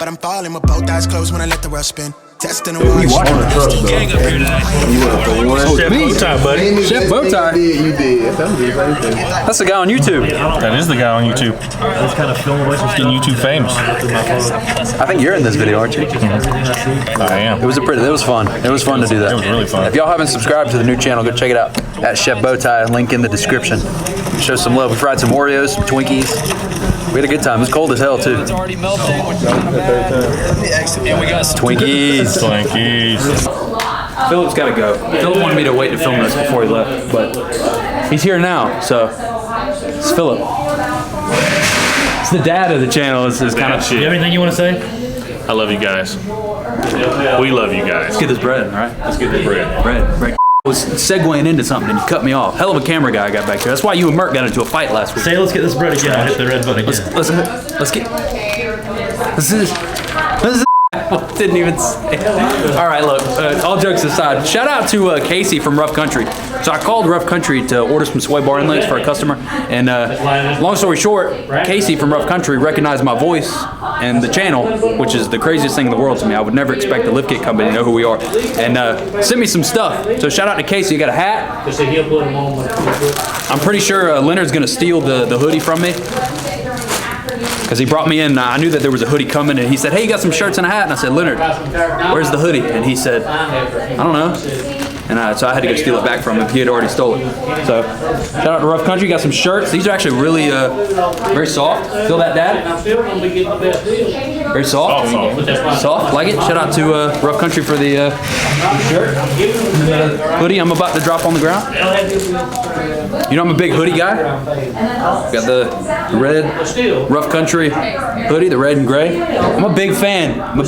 but I'm falling with both eyes closed when I let the rush spin. Testing the watch. Gang up here today. Chef Bowtie, buddy. Chef Bowtie. You did. That's the guy on YouTube. That is the guy on YouTube. Just kind of film a bunch of Getting YouTube famous. I think you're in this video, aren't you? I am. It was fun. It was fun to do that. It was really fun. If y'all haven't subscribed to the new channel, go check it out. At Chef Bowtie, link in the description. Show some love. We fried some Oreos, some Twinkies. We had a good time. It was cold as hell too. It's already melted. And we got some Twinkies. Philip's got to go. Philip wanted me to wait to film this before he left, but he's here now, so it's Philip. It's the dad of the channel. Is kind of shit. You have anything you want to say? I love you guys. We love you guys. Let's get this bread, all right? Let's get this bread. Bread. I was segueing into something and you cut me off. Hell of a camera guy I got back there. That's why you and Mert got into a fight last week. Say, let's get this bread again. I hit the red button again. Let's get. This is. Didn't even say. All right, look. All jokes aside, shout out to Casey from Rough Country. So I called Rough Country to order some sway bar inlays for a customer, and long story short, Casey from Rough Country recognized my voice and the channel, which is the craziest thing in the world to me. I would never expect a lift kit company to know who we are, and sent me some stuff. So shout out to Casey. You got a hat. I'm pretty sure Leonard's gonna steal the hoodie from me. Because he brought me in, I knew that there was a hoodie coming, and he said, hey, you got some shirts and a hat? And I said, Leonard, where's the hoodie? And he said, I don't know. And so I had to go steal it back from him. He had already stole it. So shout out to Rough Country. Got some shirts. These are actually really very soft. Feel that, Dad? Very soft. Soft. Like it. Shout out to Rough Country for the shirt. Hoodie I'm about to drop on the ground. You know I'm a big hoodie guy. Got the red Rough Country hoodie, the red and gray. I'm a big fan. I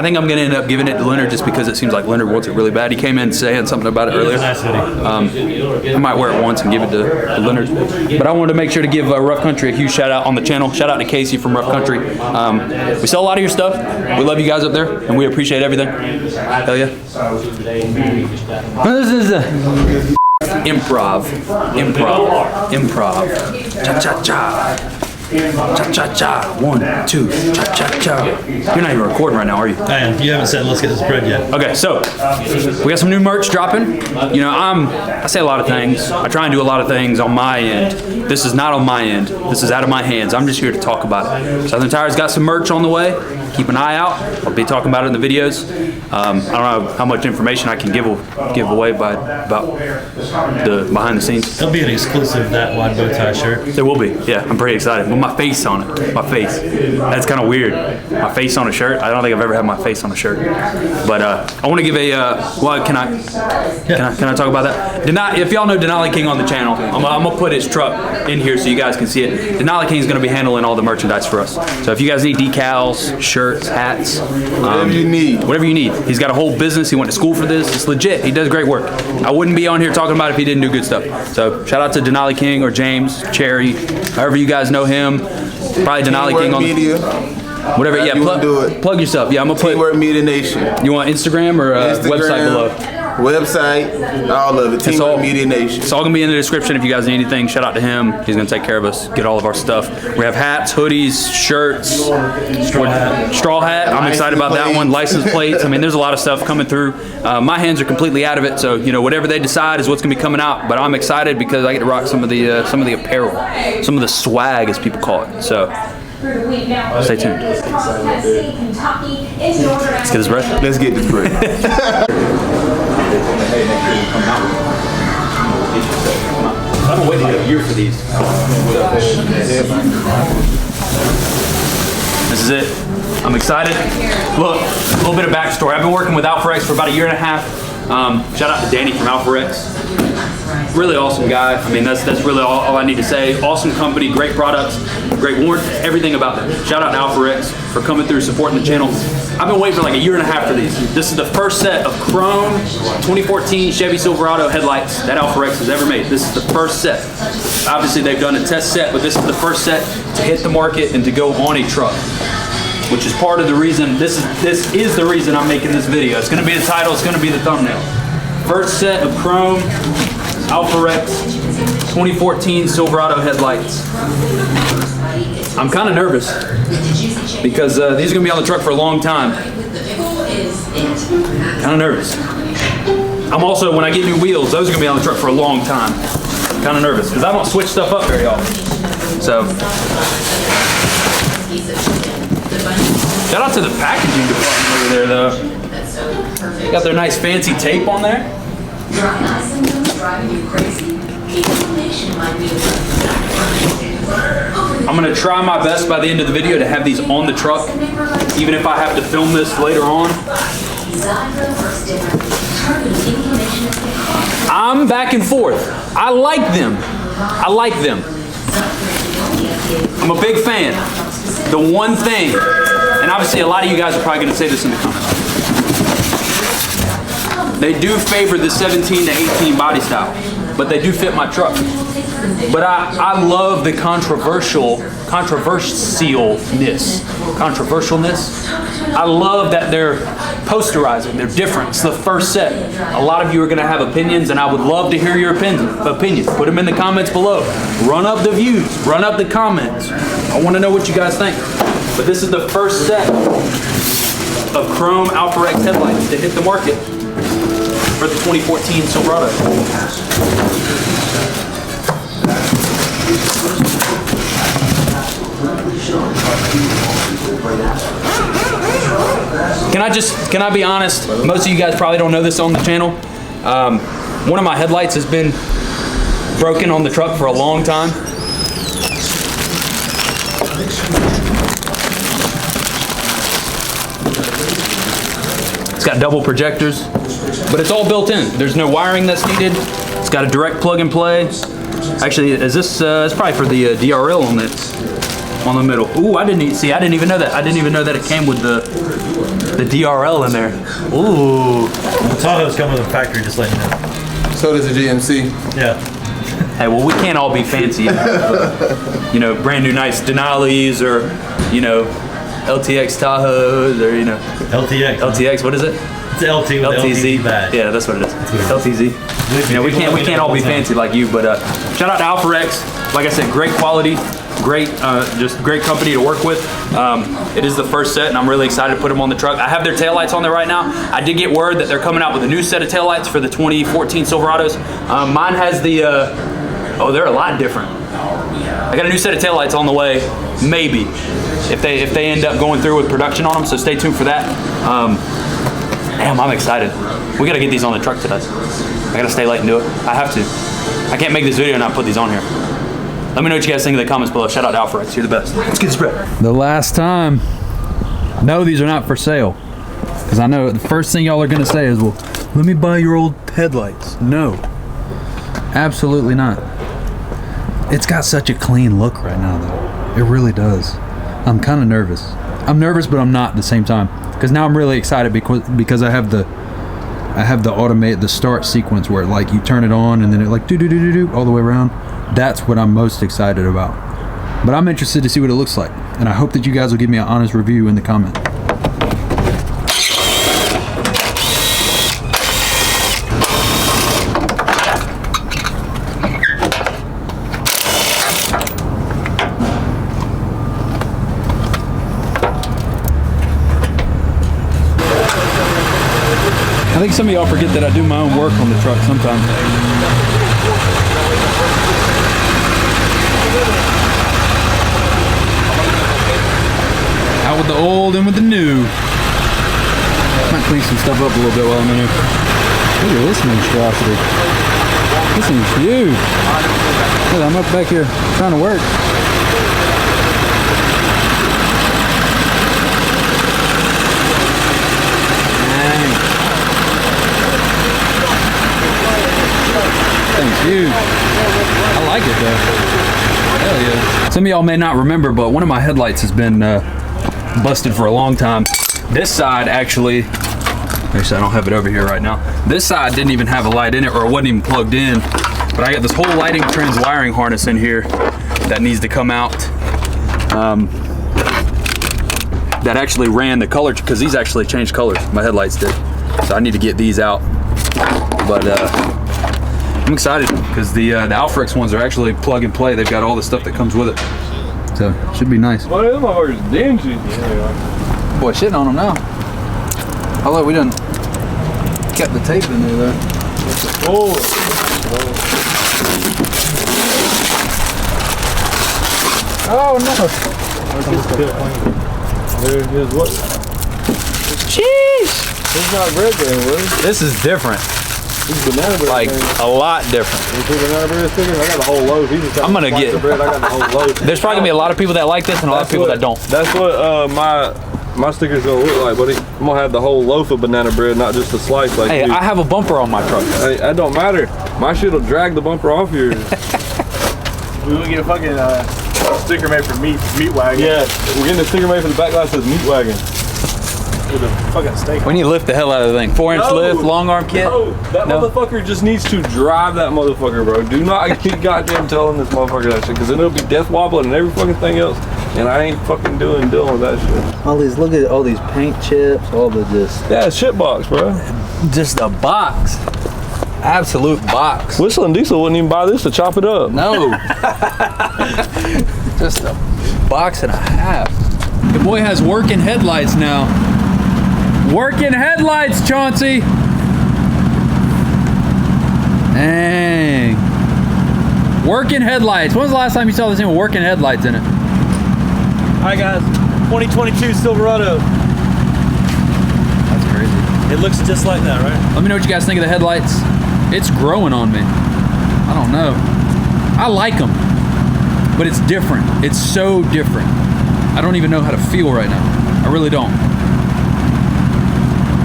think I'm gonna end up giving it to Leonard just because it seems like Leonard wants it really bad. He came in saying something about it earlier. I might wear it once and give it to Leonard. But I wanted to make sure to give Rough Country a huge shout out on the channel. Shout out to Casey from Rough Country. We sell a lot of your stuff. We love you guys up there, and we appreciate everything. Hell yeah. This is improv. Cha-cha-cha. Cha-cha-cha. 1, 2. Cha-cha-cha. You're not even recording right now, are you? I am. You haven't said let's get this bread yet. Okay, so we got some new merch dropping. You know, I say a lot of things. I try and do a lot of things on my end. This is not on my end. This is out of my hands. I'm just here to talk about it. Southern Tire's got some merch on the way. Keep an eye out. I'll be talking about it in the videos. I don't know how much information I can give away about the behind the scenes. There'll be an exclusive Thatwide.bowtie shirt. There will be. Yeah, I'm pretty excited. With my face on it. My face. That's kind of weird. My face on a shirt. I don't think I've ever had my face on a shirt. But I want to give a. Well, can I talk about that? If y'all know Denali King on the channel, I'm gonna put his truck in here so you guys can see it. Denali King is gonna be handling all the merchandise for us. So if you guys need decals, shirts, hats, whatever you need. He's got a whole business. He went to school for this. It's legit. He does great work. I wouldn't be on here talking about it if he didn't do good stuff. So shout out to Denali King or James, Cherry, however you guys know him. Probably Denali King on media. Whatever. Yeah, plug yourself. Yeah, I'm gonna put Teamwork Media Nation. You want Instagram or website below? Website, all of it. Teamwork Media Nation. It's all gonna be in the description if you guys need anything. Shout out to him. He's gonna take care of us, get all of our stuff. We have hats, hoodies, shirts, straw hat. I'm excited about that one. License plates. I mean, there's a lot of stuff coming through. My hands are completely out of it, so you know whatever they decide is what's gonna be coming out. But I'm excited because I get to rock some of the apparel, some of the swag as people call it. So. Stay tuned. Let's get this bread. Let's get this bread. I've been waiting a year for these. This is it. I'm excited. Look, a little bit of backstory. I've been working with ALPHAREX for about a year and a half. Shout out to Danny from ALPHAREX. Really awesome guy. I mean, that's really all I need to say. Awesome company, great products, great warranty, everything about them. Shout out to ALPHAREX for coming through, supporting the channel. I've been waiting for like a year and a half for these. This is the first set of chrome 2014 Chevy Silverado headlights that ALPHAREX has ever made. This is the first set. Obviously, they've done a test set, but this is the first set to hit the market and to go on a truck, which is part of the reason, this is the reason I'm making this video. It's gonna be the title, it's gonna be the thumbnail. First set of chrome ALPHAREX 2014 Silverado headlights. I'm kind of nervous because these are gonna be on the truck for a long time. Kind of nervous. I'm also, when I get new wheels, those are gonna be on the truck for a long time. Kind of nervous because I don't switch stuff up very often. So, shout out to the packaging department over there though. Got their nice fancy tape on there. I'm gonna try my best by the end of the video to have these on the truck, even if I have to film this later on. I'm back and forth. I like them. I like them. I'm a big fan. The one thing, and obviously a lot of you guys are probably gonna say this in the comments, they do favor the 17 to 18 body style, but they do fit my truck. But I love the controversialness. I love that they're posterizing, they're different. It's the first set. A lot of you are gonna have opinions, and I would love to hear your opinions. Put them in the comments below. Run up the views, run up the comments. I wanna know what you guys think. But this is the first set of chrome ALPHAREX headlights to hit the market for the 2014 Silverado. Can I be honest? Most of you guys probably don't know this on the channel. One of my headlights has been broken on the truck for a long time. It's got double projectors, but it's all built in. There's no wiring that's needed. It's got a direct plug and play. Actually, is this? It's probably for the DRL on it, on the middle. Ooh, I didn't even know that. I didn't even know that it came with the DRL in there. Ooh. The Tahoes come with a factory, just letting you know. So does the GMC. Yeah. Hey, well, we can't all be fancy. You know, brand new nice Denali's or, you know, LTX Tahoes or, you know. LTX, what is it? It's LT with LTZ badge. Yeah, that's what it is. LTZ. You know, we can't all be fancy like you, but shout out to ALPHAREX. Like I said, great quality, just great company to work with. It is the first set, and I'm really excited to put them on the truck. I have their taillights on there right now. I did get word that they're coming out with a new set of taillights for the 2014 Silverados. Mine has the, oh, they're a lot different. I got a new set of taillights on the way, maybe, if they end up going through with production on them, so stay tuned for that. Damn, I'm excited. We gotta get these on the truck today. I gotta stay late and do it. I have to. I can't make this video and not put these on here. Let me know what you guys think in the comments below. Shout out to ALPHAREX, you're the best. Let's get the spread. The last time, no, these are not for sale. Because I know the first thing y'all are gonna say is, well, let me buy your old headlights. No, absolutely not. It's got such a clean look right now though. It really does. I'm kind of nervous. I'm nervous, but I'm not at the same time. Because now I'm really excited because I have the automate, the start sequence where like you turn it on and then it like do all the way around. That's what I'm most excited about. But I'm interested to see what it looks like, and I hope that you guys will give me an honest review in the comment. I think some of y'all forget that I do my own work on the truck sometimes. Out with the old and with the new. Might clean some stuff up a little bit while I'm in here. Look at this monstrosity. This thing's huge. Look, I'm up back here trying to work. Thing's huge. I like it though. Hell yeah. Some of y'all may not remember, but one of my headlights has been busted for a long time. This side actually I don't have it over here right now. This side didn't even have a light in it, or it wasn't even plugged in. But I got this whole lighting trans wiring harness in here that needs to come out. That actually ran the color, because these actually changed colors. My headlights did. So I need to get these out. But I'm excited because because the ALPHAREX ones are actually plug and play. They've got all the stuff that comes with it. So, should be nice. Well, them motherfuckers dingy. Boy, shitting on them now. Although we done kept the tape in there though. Oh. Oh no. There's what? Jeez. This is not bread thing, really. This is different. This is banana bread. Like thing. a lot different. You see banana bread stickers? I got the whole loaf. I'm gonna get. The bread. I got the whole loaf. There's probably gonna be a lot of people that like this and a lot of people that don't. That's what my sticker's gonna look like, buddy. I'm gonna have the whole loaf of banana bread, not just a slice like Hey, you. I have a bumper on my truck. Hey, that don't matter. My shit'll drag the bumper off yours. We would get a fucking sticker made for meat wagon. Yeah, we're getting a sticker made for the back glass that says meat wagon. With a fucking steak. We need to lift the hell out of the thing. 4-inch lift, long arm kit. No, that motherfucker just needs to drive that motherfucker, bro. Do not keep goddamn telling this motherfucker that shit, because then it'll be death wobbling and every fucking thing else. And I ain't fucking dealing with that shit. All these, look at all these paint chips, all the just. Yeah, it's shit box, bro. Just a box. Absolute box. Whistling Diesel wouldn't even buy this to chop it up. No. Just a box and a half. The boy has working headlights now. Working headlights, Chauncey. Dang. Working headlights. When was the last time you saw this thing with working headlights in it? Hi guys, 2022 Silverado. That's crazy. It looks just like that, right? Let me know what you guys think of the headlights. It's growing on me. I don't know. I like them, but it's different. It's so different. I don't even know how to feel right now. I really don't.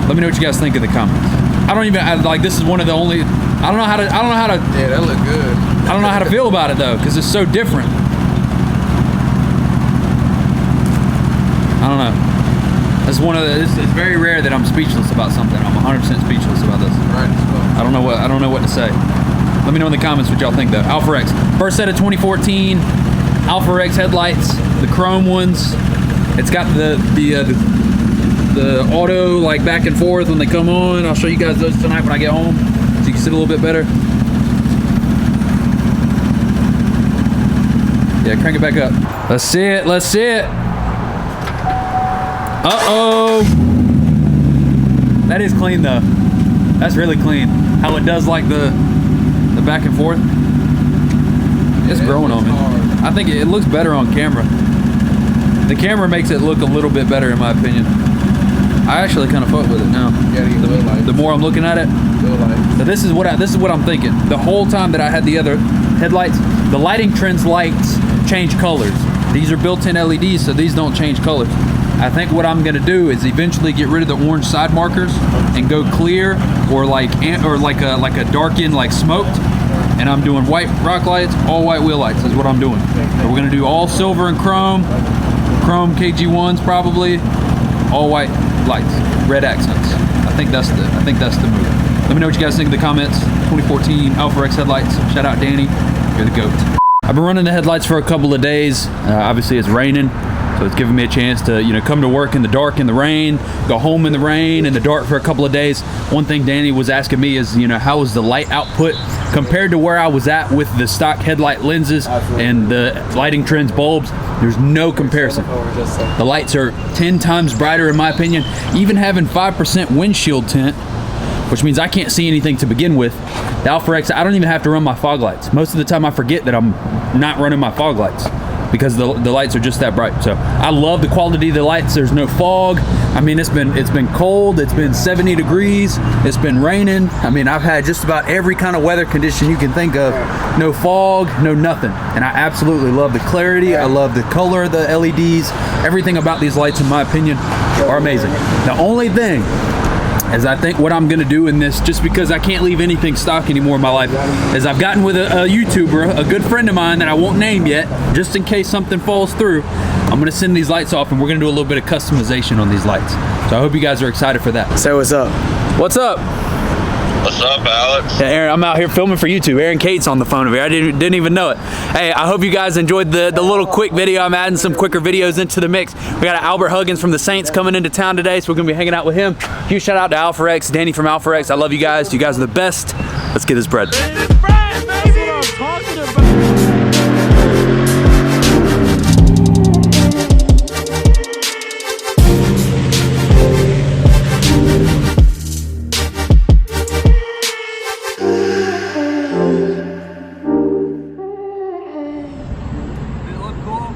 Let me know what you guys think in the comments. I don't even like. This is one of the only. I don't know how to. Yeah, that look good. I don't know how to feel about it though, because it's so different. I don't know. It's one of the. It's very rare that I'm speechless about something. I'm 100% speechless about this. Right as well. I don't know what to say. Let me know in the comments what y'all think though. ALPHAREX, first set of 2014 ALPHAREX headlights, the chrome ones. It's got the auto like back and forth when they come on. I'll show you guys those tonight when I get home, so you can see a little bit better. Yeah, crank it back up. Let's see it. Let's see it. Uh-oh. That is clean though. That's really clean. How it does like the back and forth. It's growing on me. I think it looks better on camera. The camera makes it look a little bit better in my opinion. I actually kind of fuck with it now. The more I'm looking at it. So this is what I'm thinking. The whole time that I had the other headlights, the lighting trends lights change colors. These are built-in LEDs, so these don't change colors. I think what I'm gonna do is eventually get rid of the orange side markers and go clear or like a darkened like smoked. And I'm doing white rock lights, all white wheel lights is what I'm doing. So we're gonna do all silver and chrome KG1s probably, all white lights, red accents. I think that's the move. Let me know what you guys think in the comments. 2014 ALPHAREX headlights. Shout out Danny, you're the GOAT. I've been running the headlights for a couple of days. Obviously it's raining, so it's giving me a chance to come to work in the dark in the rain, go home in the rain in the dark for a couple of days. One thing Danny was asking me is, how was the light output compared to where I was at with the stock headlight lenses and the lighting trends bulbs. There's no comparison. The lights are 10 times brighter in my opinion. Even having 5% windshield tint, which means I can't see anything to begin with. The ALPHAREX, I don't even have to run my fog lights. Most of the time I forget that I'm not running my fog lights because the lights are just that bright. So I love the quality of the lights. There's no fog. I mean, it's been cold. It's been 70 degrees. It's been raining. I mean, I've had just about every kind of weather condition you can think of. No fog, no nothing. And I absolutely love the clarity. I love the color of the LEDs. Everything about these lights, in my opinion, are amazing. The only thing is I think what I'm gonna do in this, just because I can't leave anything stock anymore in my life, is I've gotten with a YouTuber, a good friend of mine that I won't name yet, just in case something falls through. I'm gonna send these lights off and we're gonna do a little bit of customization on these lights. So I hope you guys are excited for that. Say what's up. What's up? What's up, Alex? Yeah, Aaron, I'm out here filming for YouTube. Aaron Cate's on the phone over here. I didn't even know it. Hey, I hope you guys enjoyed the little quick video. I'm adding some quicker videos into the mix. We got Albert Huggins from the Saints coming into town today, so we're gonna be hanging out with him. Huge shout out to ALPHAREX, Danny from ALPHAREX. I love you guys. You guys are the best. Let's get this bread. It's bread, baby! Thunder, bro.